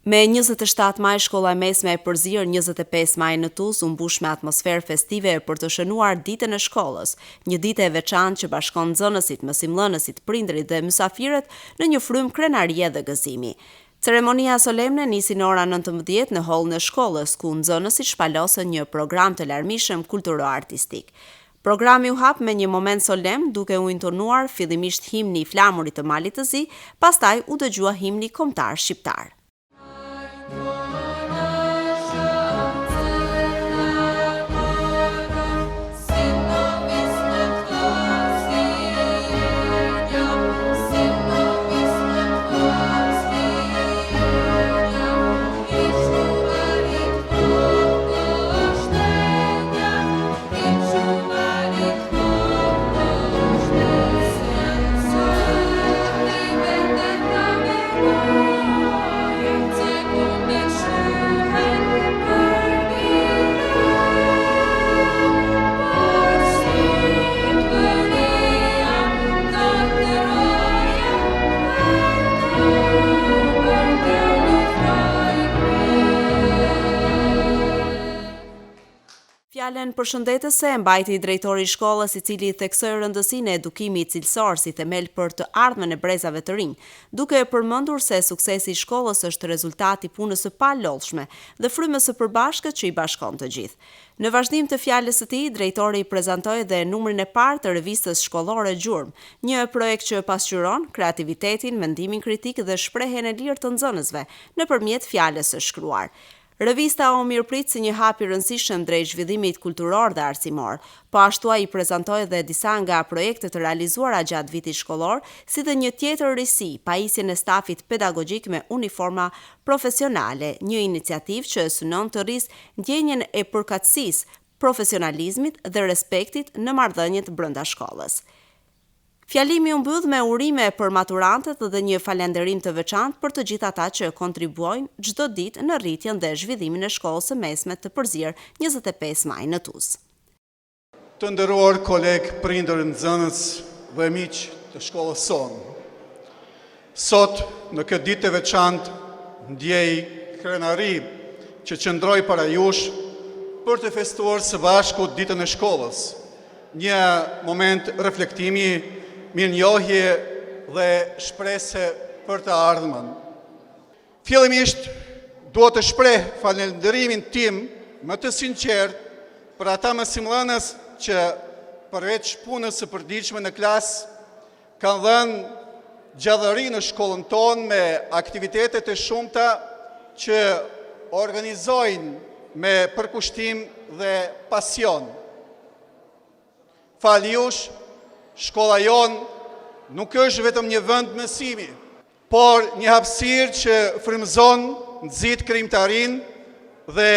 Me 27 maj, shkolla e mesme e Përzirë 25 maj në Tuzë u mbush me atmosferë festive për të shënuar ditën e shkollës, një ditë e veçantë që bashkon nxënësit, mësimdhënësit, prindërit dhe mysafirët në një frymë krenarie dhe gëzimi. Ceremonia solemne nisi në ora 19 në hollin e shkollës, ku nxënësit shpalosën një program të larmishëm kulturo-artistik. Programi u hap me një moment solemn duke u intonuar fillimisht himni i flamurit të Malit të Zi, pastaj u dëgjua himni kombëtar shqiptar. Fjalen përshëndetëse e mbajti drejtori i shkollës, i cili theksoi rëndësinë e edukimit cilësor si themel për të ardhmen e brezave të rinj, duke përmendur se suksesi i shkollës është rezultati i punës së palodhshme dhe frymës së përbashkët që i bashkon të gjithë. Në vazhdim të fjalës së tij, drejtori i prezantoi dhe numrin e parë të revistës shkollore Gjurmë, një projekt që pasqyron kreativitetin, mendimin kritik dhe shprehjen e lirë të nxënësve nëpërmjet fjalës së shkruar. Revista u mirëprit si një hap i rëndësishëm drejt zhvillimit kulturor dhe arsimor, po ashtu ai prezantoi edhe disa nga projektet të realizuara gjatë vitit shkollor, si dhe një tjetër risi, pajisjen e stafit pedagogjik me uniforma profesionale, një iniciativë që synon të rrisë ndjenjen e përkatësisë, profesionalizmit dhe respektit në marrëdhëniet brenda shkollës. Fjalimi u mbyll me urime për maturantët dhe një falënderim të veçantë për të gjithë ata që kontribuojnë çdo ditë në rritjen dhe zhvillimin e shkollës së mesme të Përzirë 25 maj në Tuzë. Të nderuar kolegë, prindër, nxënës dhe miq të shkollës sonë. Sot, në këtë ditë të veçantë, ndjej krenari që qëndroj para jush për të festuar së bashku ditën e shkollës. Një moment reflektimi, mirënjohje dhe shprese për të ardhmen. Fillimisht, dua të shpreh falënderimin tim më të sinqert për ata mësimdhënës që përveç punës së përditshme në klasë kanë dhënë gjallëri në shkollën tonë me aktivitetet e shumta që organizojnë me përkushtim dhe pasion. Fal jush, shkolla jonë nuk është vetëm një vend mësimi, por një hapësirë që frymëzon, nxit krijimtarinë dhe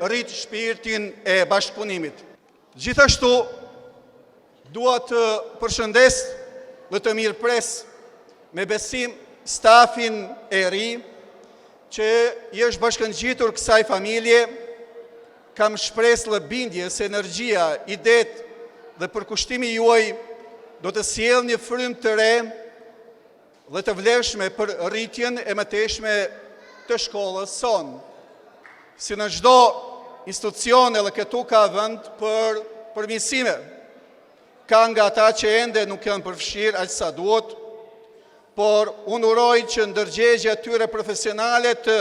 rrit shpirtin e bashkëpunimit. Gjithashtu, dua të përshëndes dhe të mirëpres me besim stafin e ri që i është bashkëngjitur kësaj familje. Kam shpresë dhe bindje se energjia, idetë dhe përkushtimi juaj do të sjellë një frymë të re dhe të vlefshme për rritjen e mëtejshme të shkollës sonë. Si në çdo institucion edhe këtu ka vend për përmirësime. Ka nga ata që ende nuk janë përfshirë aq sa duhet, por unë uroj që ndërgjegjja e tyre profesionale të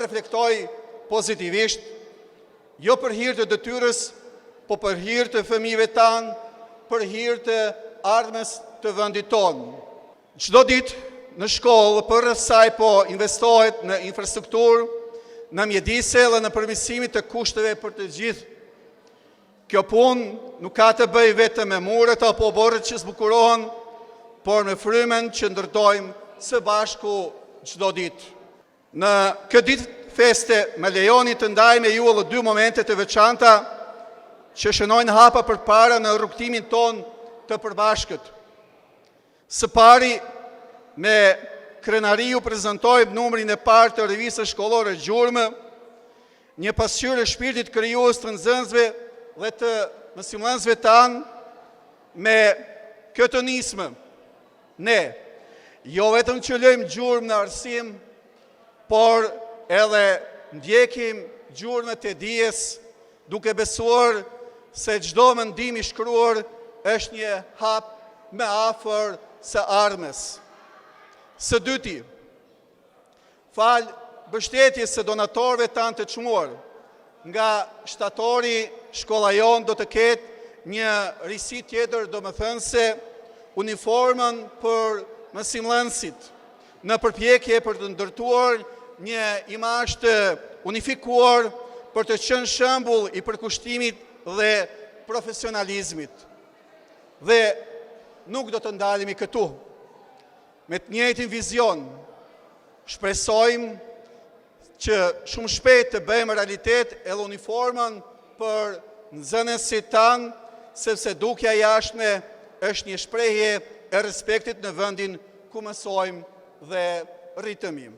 reflektoj pozitivisht, jo për hir të detyrës, po për hir të fëmijëve tanë, për hir të ardhmes të vendit tonë. Çdo ditë në shkollë për saj po investohet në infrastrukturë, në mjedise dhe në përmirësimin të kushteve për të gjithë. Kjo punë nuk ka të bëjë vetëm me muret apo borët që zbukurohen, por me frymën që ndërtojmë së bashku çdo ditë. Në këtë ditë feste më lejoni të ndaj me ju edhe dy momente të veçanta që shënojnë hapa përpara në rrugtimin ton të përbashkët. Së pari, me krenari ju prezentojmë numrin e parë të revistës shkollore Gjurmë, një pasqyrë e shpirtit krijues të nxënësve dhe të mësimdhënësve tanë me këtë nismë. Ne, jo vetëm që lëjmë gjurmë në arsim, por edhe ndjekim gjurmët e dijes, duke besuar se çdo mendim i shkruar është një hap më afër së ardhmes. Së dyti, fal mbështetjes së donatorëve tanë të çmuar, nga shtatori shkolla jon do të ketë një risi tjetër, domethënëse uniformën për mësimdhënësit, në përpjekje për të ndërtuar një imazh të unifikuar për të qenë shembull i përkushtimit dhe profesionalizmit. Dhe nuk do të ndalemi këtu. Me të njëjtin vizion, shpresojmë që shumë shpejt të bëjmë realitet edhe uniformën për nxënësit tanë, sepse dukja jashtme është një shprehje e respektit në vendin ku mësojmë dhe rritëmim.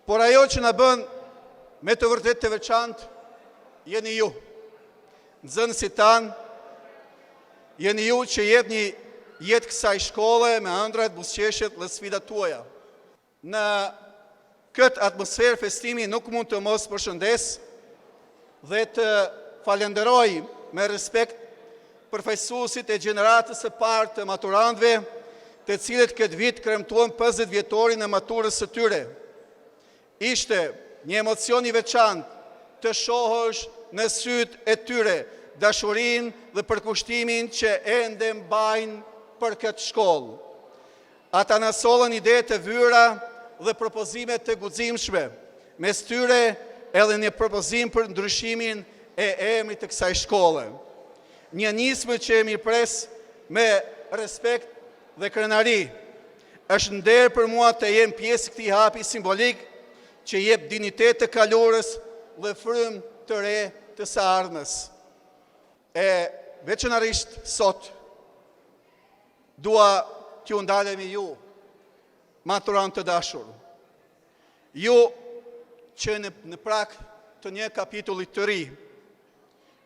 Por ajo që na bën me të vërtet të veçantë jeni ju, nxënësit tanë, jeni ju që jepni jetë kësaj shkolle me ëndrat, buzëqeshjet dhe sfidat tuaja. Në këtë atmosferë festimi nuk mund të mos përshëndes dhe të falenderoj me respekt përfaqësuesit e gjeneratës së parë të maturantëve, të cilët këtë vit kremtuan 50 vjetorin e maturës së tyre. Ishte një emocion i veçantë të shohësh në sytë e tyre dashurinë dhe përkushtimin që ende mbajnë për këtë shkollë. Ata na sollën ide të vyra dhe propozime të guximshme, mes tyre edhe një propozim për ndryshimin e emrit të kësaj shkolle. Një nismë që e mirëpres me respekt dhe krenari. Është nder për mua të jem pjesë këtij hapi simbolik që jep dinitet të kalorës dhe frymë të re të së ardhmes. E veçanërisht sot dua t'ju ndalemi ju, maturant të dashur. Ju që në prak të një kapitullit të ri,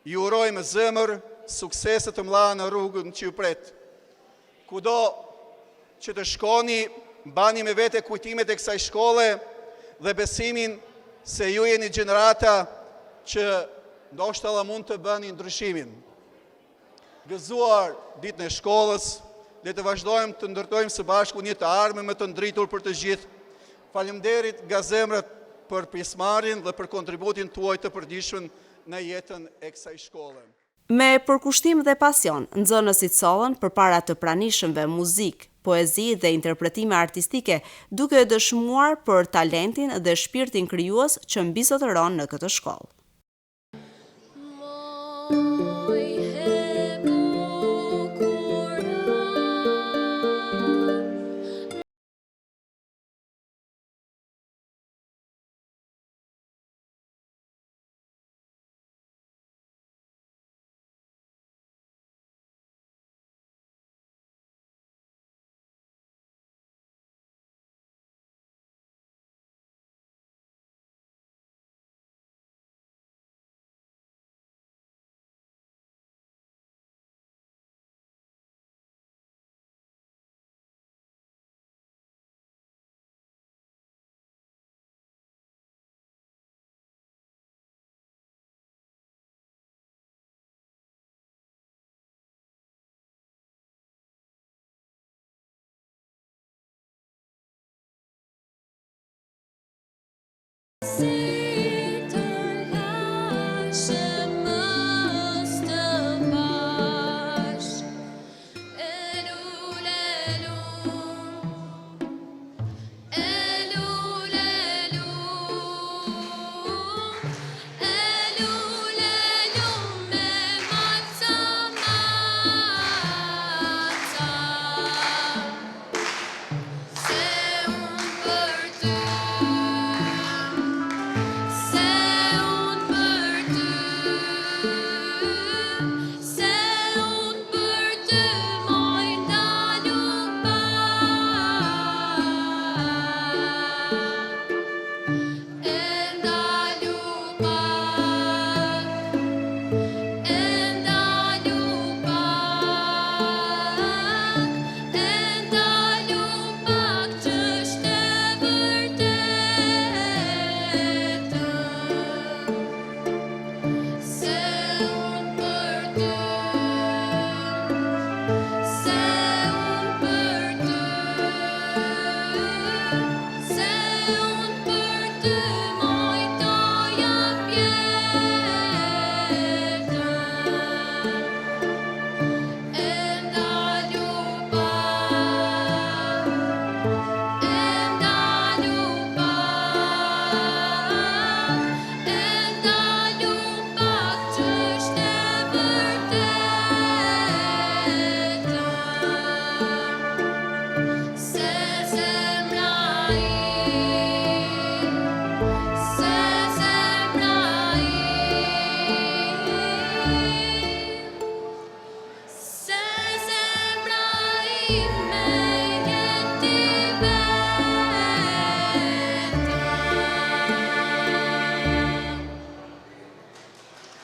ju uroj me zemër sukseset të mëdha në rrugën që ju pret. Kudo që të shkoni, mbani me vete kujtimet e kësaj shkolle dhe besimin se ju jeni gjenerata që ndoshta edhe mund të bëni ndryshimin. Gëzuar ditën e shkollës, le të vazhdojmë të ndërtojmë së bashku një të ardhme më të ndritur për të gjithë. Faleminderit nga zemrat për pjesëmarrjen dhe për kontributin tuaj të përditshëm në jetën e kësaj shkolle. Me përkushtim dhe pasion, nxënësit sollën përpara të pranishmëve muzikë, poezi dhe interpretime artistike, duke dëshmuar për talentin dhe shpirtin krijues që mbizotëron në këtë shkollë.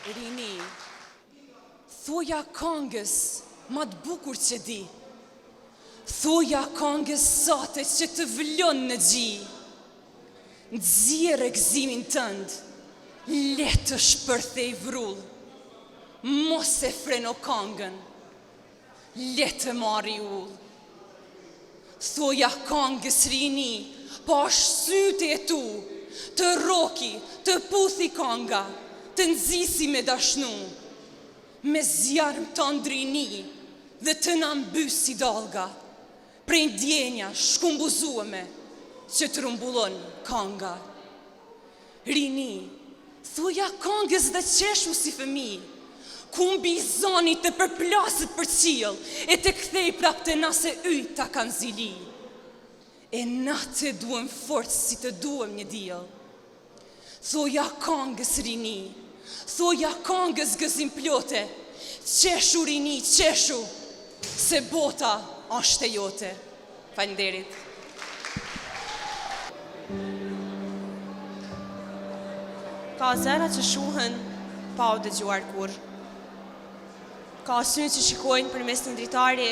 Rini, thoja kongës ma të bukur që di. Thoja kongës sate që të vlon në gji. Nxjerrë gëzimin tënd, le të shpërthej vrull. Mos e freno kongën, le të marri ull. Thoja kongës Rini, pa syte e tu, të roki, të puthi konga, të nxisi me dashnu, me zjarm të ndrini dhe të nëmbys si dalga, prej ndjenja shkumbuzueme që të rumbullon konga. Rini, thoja kongës dhe qeshu si fëmi, ku mbi zoni të përplasit për qiell, e të kthej prap të nase yjt ta kanë zili. E na të duhem fort si të duhem një diell. Thoja kongës Rini, thoja kongës gëzim plote, qeshu Rini, qeshu, se bota është e jote. Faleminderit. Ka zëra që shuhen pa u dëgjuar kur. Ka synë që shikojnë përmes një dritari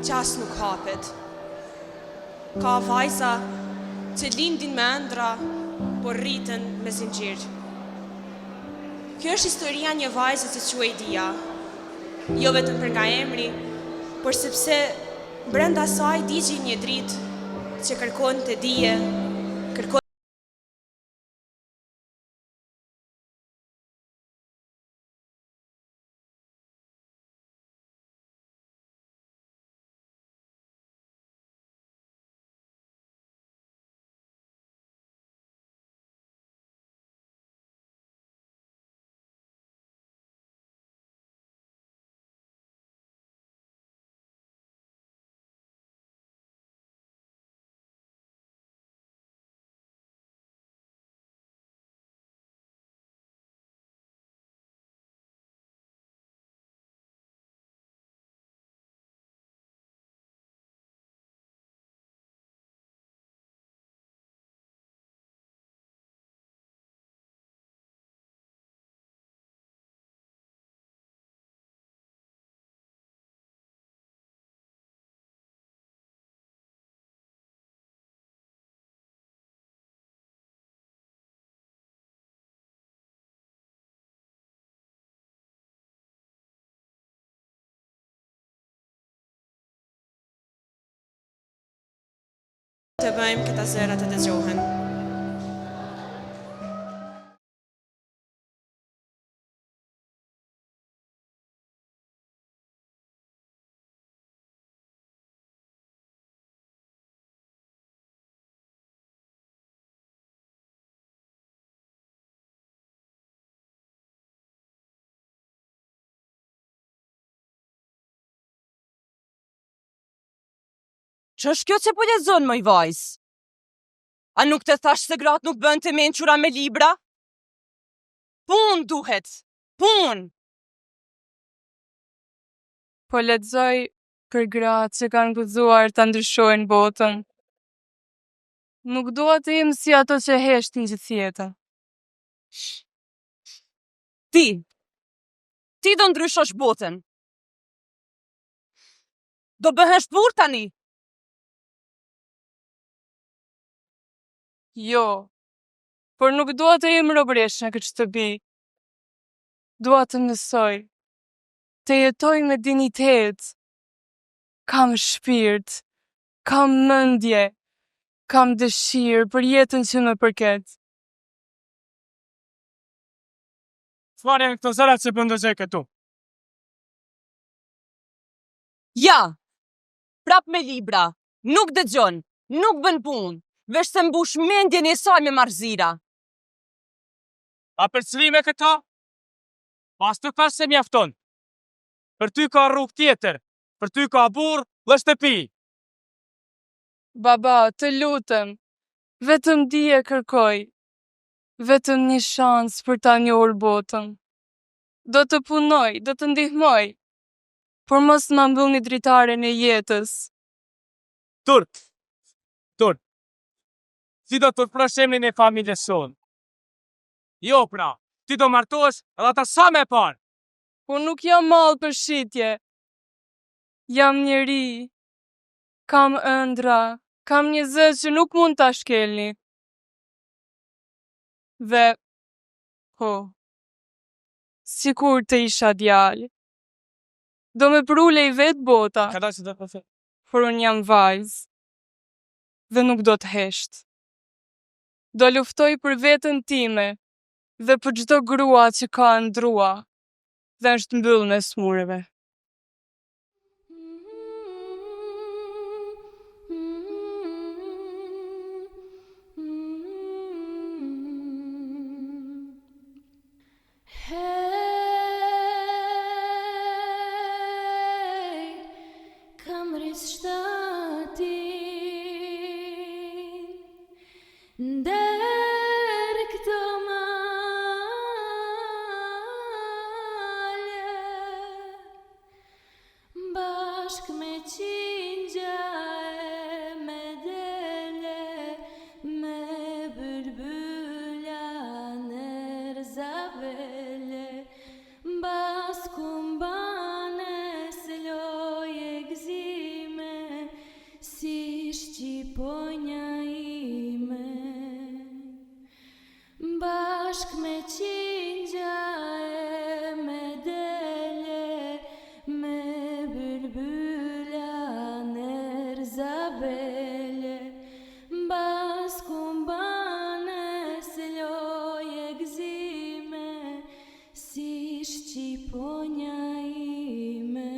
që as nuk hapet. Ka vajza që lindin me ëndra, por rriten me zinxhir. Kjo është historia një vajze që quhej Dia, jo vetëm për nga emri, por sepse brenda saj digji një dritë që kërkon të dije, kërkon të bëjmë këta zëra të dëgjohen. Që është kjo që po lexon, moj vajz? A nuk të thash se gratë nuk bën të mençura me libra? Pun duhet, pun! Po lexoj për gratë që kanë guxuar ta ndryshojnë botën. Nuk dua të jem si ato që heshtin gjithë jetën. Ti do ndryshosh botën. Do bëhesh burr tani. Jo, por nuk dua të jem robëresh në këtë shtëpi. Dua të mësoj, të jetoj me dinitet. Kam shpirt, kam mendje, kam dëshirë për jetën që më përket. Çfarë janë këto zëra që bën dëgjoj këtu? Ja, prap me libra, nuk dëgjon, nuk bën punë. Vesh se mbush mendjen e saj me marzira. A përcëli me këto? Pas të thash se mjafton. Për ty ka rrugë tjetër, për ty ka burr dhe shtëpi. Baba, të lutem, vetëm dije kërkoj, vetëm një shans për ta njohur botën. Do të punoj, do të ndihmoj, por mos ma mbyllni dritaren e jetës. Turp. Si do të përprash emrin e familjes sonë? Jo pra, Ti do martohesh edhe ata sa me parë. Po nuk jam mall për shitje. Jam njeri. Kam ëndra. Kam një zë që nuk mund ta shkelni. Dhe, po, sikur të isha djalë. Do me prule i vetë bota, Kada që do të thë. por unë jam vajzë. Dhe nuk do të hesht. Do luftoj për vetën time dhe për çdo grua që ka ndrua dhe është mbyll me smureve. Kam rris shtatin ndër këto male, bashk me qingja e me dele, me bërbylla nër zavele, bas kumbane s'loje gzime, si shqiponja ime. Bashk me qingja e me dele, me bërbylla nër zabele, bas kumbane s'loje gzime, si shqiponja ime.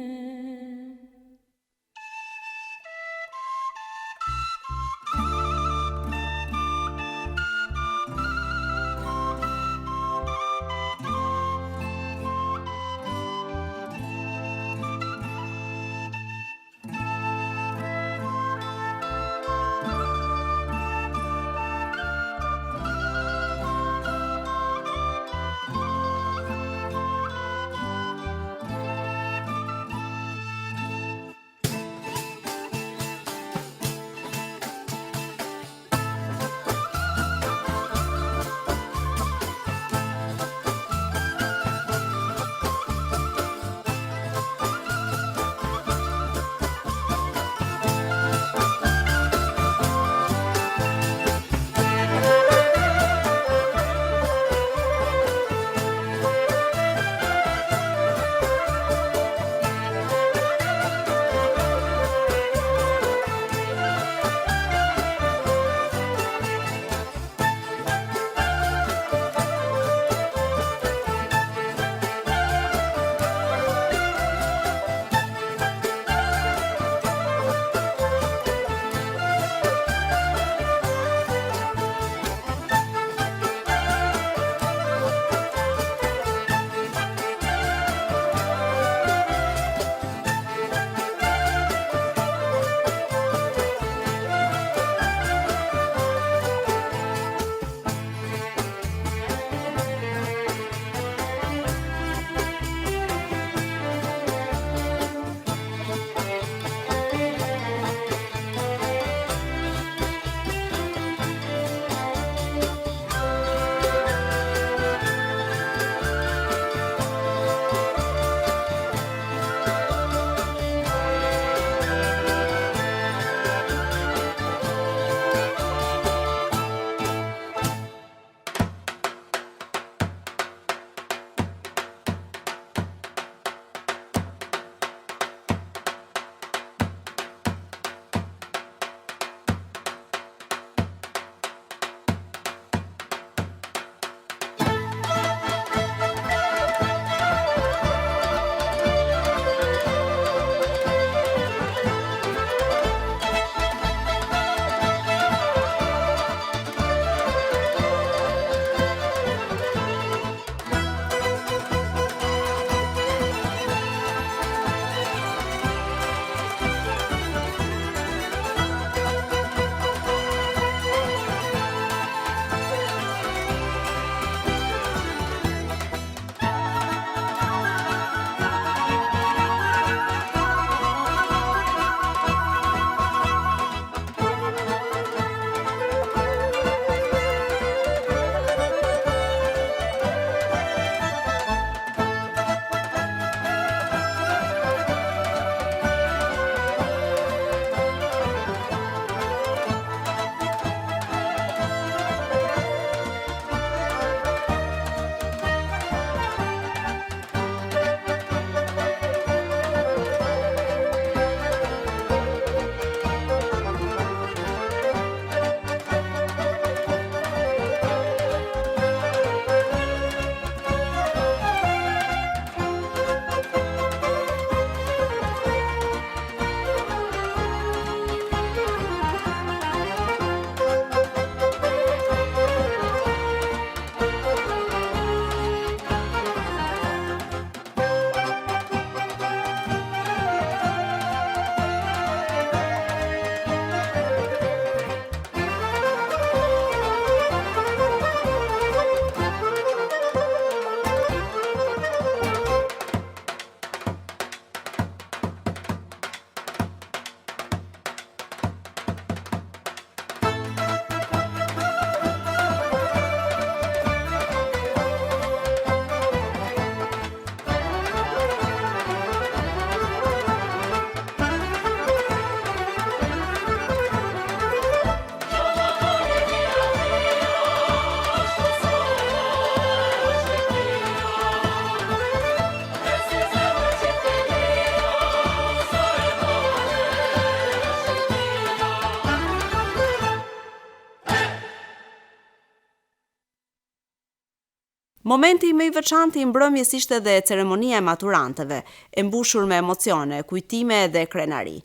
Momenti më i veçantë i mbrëmjes ishte dhe ceremonia e maturantëve, e mbushur me emocione, kujtime dhe krenari.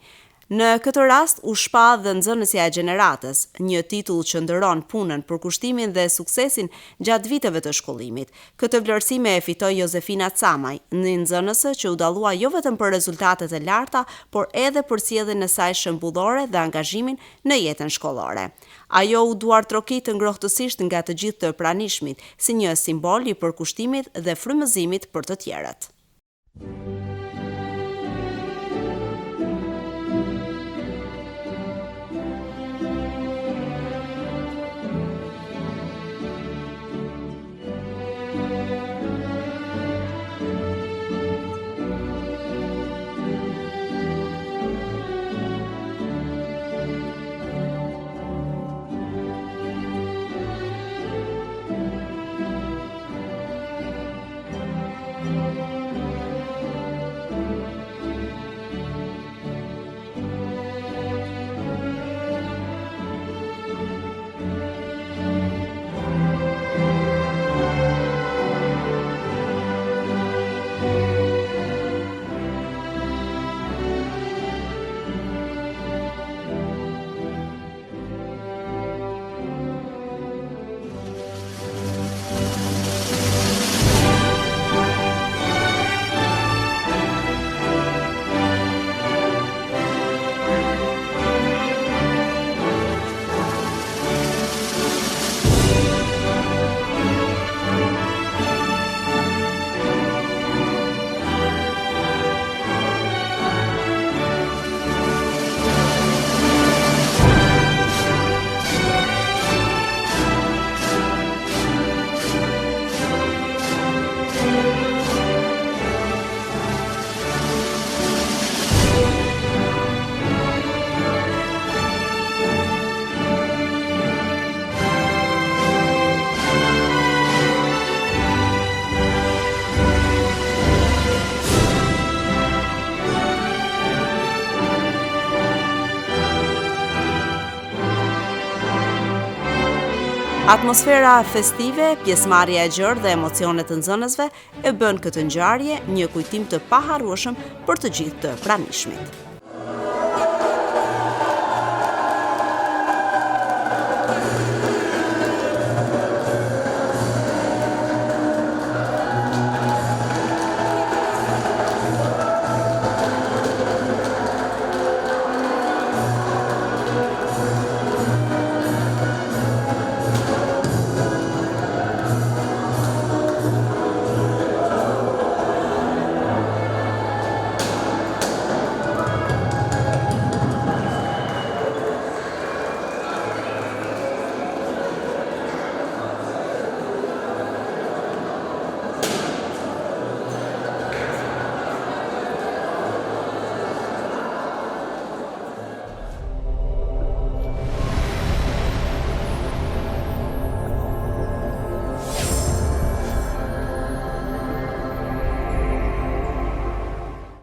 Në këtë rast u shpa dhe nxënësja e gjeneratës, një titull që ndëron punën për kushtimin dhe suksesin gjatë viteve të shkollimit. Këtë vlerësime e fitoi Josefina Camaj, një nxënëse që u dallua jo vetëm për rezultatet e larta, por edhe për sjelljen e saj shembullore dhe angazhimin në jetën shkollore. Ajo u duartrokit ngrohtësisht nga të gjithë të pranishmit, si një simbol i përkushtimit dhe frymëzimit për të tjerët. Atmosfera festive, pjesëmarrja e gjerë dhe emocionet të nxënësve e bën këtë ngjarje një kujtim të paharrueshëm për të gjithë të pranishmit.